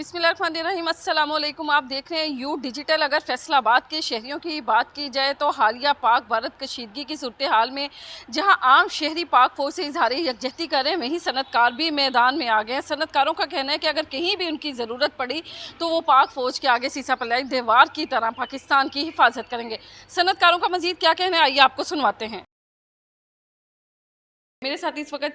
बिस्मिल्लाहिर्रहमानिर्रहीम, अस्सलाम वालेकुम। आप देख रहे हैं यू डिजिटल। अगर फैसलाबाद के शहरियों की बात की जाए तो हालिया पाक भारत कशीदगी की सूरत हाल में जहां आम शहरी पाक फौज से इजहार यकजहती कर रहे हैं, वहीं सनतकार भी मैदान में आ गए हैं। सनतकारों का कहना है कि अगर कहीं भी उनकी ज़रूरत पड़ी तो वो पाक फौज के आगे सीसा पलाई दीवार की तरह पाकिस्तान की हिफाजत करेंगे। सनतकारों का मजीद क्या कहना है, आइए आपको सुनवाते हैं। मेरे साथ इस वक्त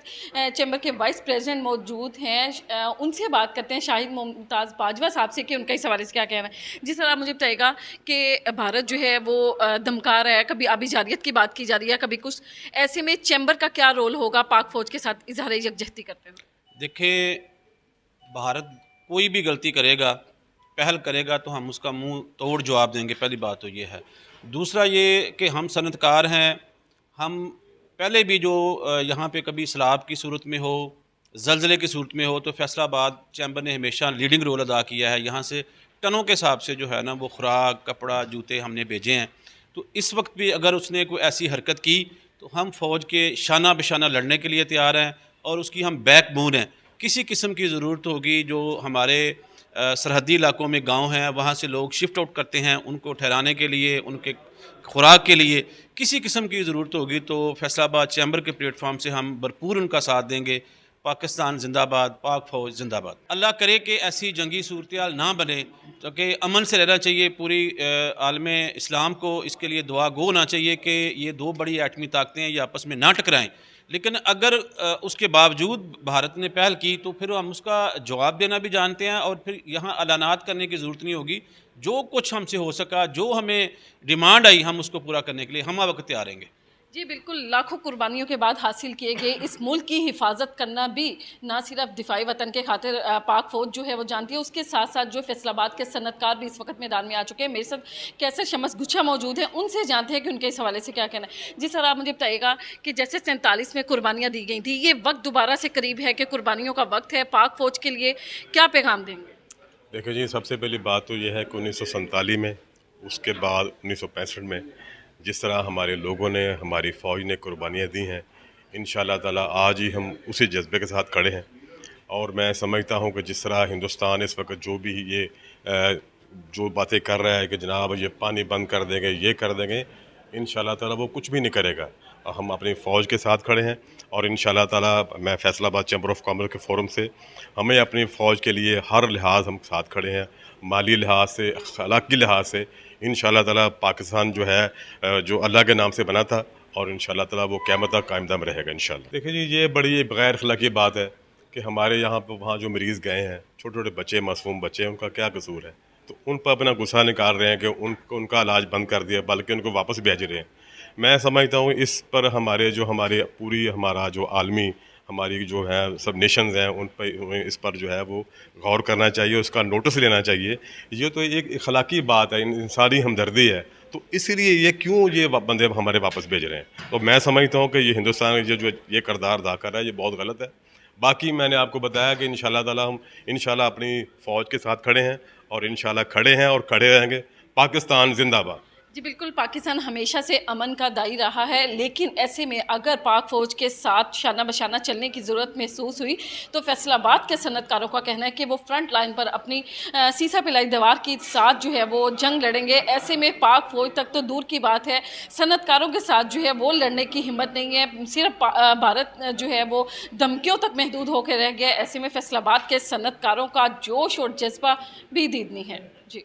चैम्बर के वाइस प्रेसिडेंट मौजूद हैं, उनसे बात करते हैं शाहिद मुमताज़ बाजवा साहब से कि उनका इस हवाले से क्या कहना है। जिस तरह आप मुझे बताइएगा कि भारत जो है वो धमका रहा है, कभी आबी जारियत की बात की जा रही है, कभी कुछ, ऐसे में चैम्बर का क्या रोल होगा पाक फ़ौज के साथ इजहार यकजहती करते हुए? देखिए, भारत कोई भी गलती करेगा, पहल करेगा तो हम उसका मुंह तोड़ जवाब देंगे। पहली बात तो ये है। दूसरा ये कि हम सनतकार हैं। हम पहले भी जो यहाँ पे कभी सैलाब की सूरत में हो, ज़लज़ले की सूरत में हो, तो फैसलाबाद चैम्बर ने हमेशा लीडिंग रोल अदा किया है। यहाँ से टनों के हिसाब से जो है ना वो खुराक, कपड़ा, जूते हमने भेजे हैं। तो इस वक्त भी अगर उसने कोई ऐसी हरकत की तो हम फ़ौज के शाना बशाना लड़ने के लिए तैयार हैं और उसकी हम बैकबोन हैं। किसी किस्म की ज़रूरत होगी, जो हमारे सरहदी इलाकों में गांव हैं, वहाँ से लोग शिफ्ट आउट करते हैं, उनको ठहराने के लिए, उनके खुराक के लिए किसी किस्म की ज़रूरत होगी तो फैसलाबाद चैम्बर के प्लेटफॉर्म से हम भरपूर उनका साथ देंगे। पाकिस्तान जिंदाबाद, पाक फ़ौज जिंदाबाद। अल्लाह करे कि ऐसी जंगी सूरत हाल ना बने, तो कि अमन से रहना चाहिए पूरी आलम इस्लाम को। इसके लिए दुआ गो होना चाहिए कि ये दो बड़ी एटमी ताकतें ये आपस में ना टकराएं। लेकिन अगर उसके बावजूद भारत ने पहल की तो फिर हम उसका जवाब देना भी जानते हैं और फिर यहाँ ऐलानात करने की ज़रूरत नहीं होगी। जो कुछ हमसे हो सका, जो हमें डिमांड आई, हम उसको पूरा करने के लिए हम वक्त तैयार रहेंगे। जी बिल्कुल, लाखों कुर्बानियों के बाद हासिल किए गए इस मुल्क की हिफाजत करना भी ना सिर्फ दिफाई वतन के खातिर पाक फ़ौज जो है वो जानती है, उसके साथ साथ जो फैसलाबाद के सनतकार भी इस वक्त मैदान में आ चुके हैं। मेरे साथ कैसर शमस गुच्छा मौजूद है, उनसे जानते हैं कि उनके इस हवाले से क्या कहना है। जी सर, आप मुझे बताइएगा कि जैसे 47 में कुर्बानियाँ दी गई थी, ये वक्त दोबारा से करीब है कि कुर्बानियों का वक्त है, पाक फ़ौज के लिए क्या पैगाम देंगे? देखिए जी, सबसे पहली बात तो ये है कि 1947 में, उसके बाद 1965 में जिस तरह हमारे लोगों ने, हमारी फ़ौज ने कुर्बानियाँ दी हैं, इंशाअल्लाह ताला आज ही हम उसी जज्बे के साथ खड़े हैं। और मैं समझता हूँ कि जिस तरह हिंदुस्तान इस वक्त जो भी ये जो बातें कर रहा है कि जनाब ये पानी बंद कर देंगे, ये कर देंगे, इंशाअल्लाह ताला वो कुछ भी नहीं करेगा। हम अपनी फ़ौज के साथ खड़े हैं और इंशाअल्लाह ताला मैं फैसलाबाद चैम्बर ऑफ कॉमर्स के फ़ोरम से हमें अपनी फ़ौज के लिए हर लिहाज हम साथ खड़े हैं, माली लिहाज से, अखलाकी लिहाज से। इंशाअल्लाह ताला पाकिस्तान जो है जो अल्लाह के नाम से बना था और इंशाअल्लाह ताला वो क़यामत तक कायम दम रहेगा इंशाअल्लाह। देखिए जी, ये बड़ी गैर अखलाकी बात है कि हमारे यहाँ पर वहाँ जो मरीज़ गए हैं, छोटे छोटे बच्चे, मासूम बच्चे, उनका क्या कसूर है? तो उन पर अपना गुस्सा निकाल रहे हैं कि उनका इलाज बंद कर दिया, बल्कि उनको वापस भेज रहे हैं। मैं समझता हूँ इस पर हमारे जो हमारे पूरी हमारा जो आलमी हमारी जो है सब नेशंस हैं, उन पर इस पर जो है वो गौर करना चाहिए, उसका नोटिस लेना चाहिए। ये तो एक अखलाकी बात है, इंसानी हमदर्दी है। तो इसीलिए ये क्यों ये बंदे हमारे वापस भेज रहे हैं? तो मैं समझता हूँ कि ये हिंदुस्तान जो ये किरदार अदा कर रहा है, ये बहुत गलत है। बाकी मैंने आपको बताया कि इंशाअल्लाह ताला हम इंशाअल्लाह अपनी फ़ौज के साथ खड़े हैं और इंशाअल्लाह खड़े हैं और खड़े रहेंगे। पाकिस्तान जिंदाबाद। जी बिल्कुल, पाकिस्तान हमेशा से अमन का दाई रहा है, लेकिन ऐसे में अगर पाक फ़ौज के साथ शाना बशाना चलने की ज़रूरत महसूस हुई तो फैसलाबाद के सनतकारों का कहना है कि वो फ्रंट लाइन पर अपनी सीसा पिलाई दीवार के साथ जो है वो जंग लड़ेंगे। ऐसे में पाक फ़ौज तक तो दूर की बात है, सनतकारों के साथ जो है वो लड़ने की हिम्मत नहीं है। सिर्फ भारत जो है वो धमकियों तक महदूद होकर रह गया। ऐसे में फैसलाबाद के सनतकारों का जोश और जज्बा भी दीदनी है। जी।